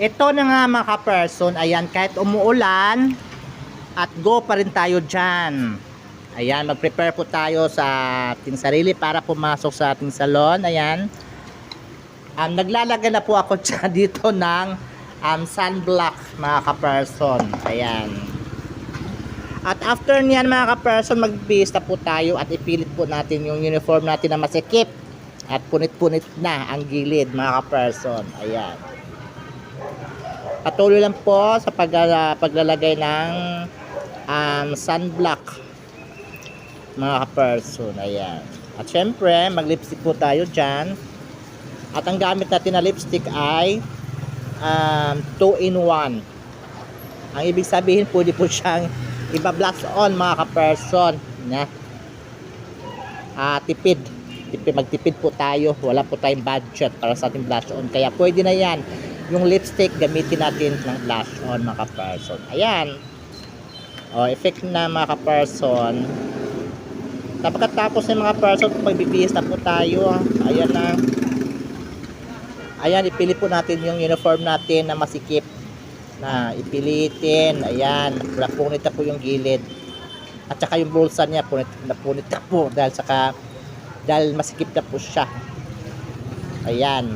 Ito na nga mga ka-person, ayan, kahit umuulan, at go pa rin tayo dyan. Ayan, mag-prepare po tayo sa ating sarili para pumasok sa ating salon. Ayan. Naglalagay na po ako dyan dito ng sunblock mga ka-person. Ayan. At after niyan mga ka-person, magbihis na po tayo at ipilit po natin yung uniform natin na masikip. At punit-punit na ang gilid mga ka-person. Ayan. Patuloy lang po sa paglalagay ng sunblock mga ka-person. Ayan. At syempre, mag-lipstick po tayo dyan. At ang gamit natin na lipstick ay 2-in-1. Ang ibig sabihin, pwede po siyang iba-blush on mga ka-person. Tipid. Magtipid po tayo. Wala po tayong budget para sa ating blush on. Kaya pwede na yan. Yung lipstick, gamitin natin ng blush on mga ka-person. Ayan. Effect na mga ka-person. Pagkatapos ng mga person, magbibihis na po tayo. Ayan na. Ayan, ipili po natin yung uniform natin na masikip. Ipilitin. Ayan. Punit na po yung gilid. At saka yung bulsa niya, punit na po. Dahil masikip na po siya. Ayan.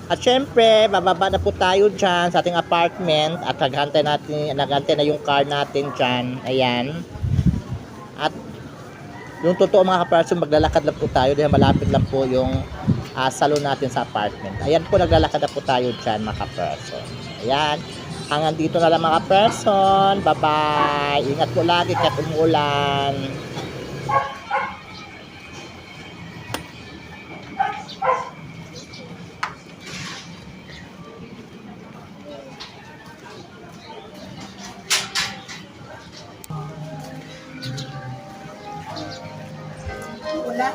At syempre, bababa na po tayo dyan sa ating apartment at naghantay na yung car natin dyan. Ayan. At yung totoo mga ka-person, maglalakad lang po tayo dahil malapit lang po yung salon natin sa apartment. Ayan po, naglalakad na po tayo dyan mga ka-person. Ayan. Hanggang dito na lang mga ka-person. Bye-bye. Ingat po lagi kahit umuulan. Wala.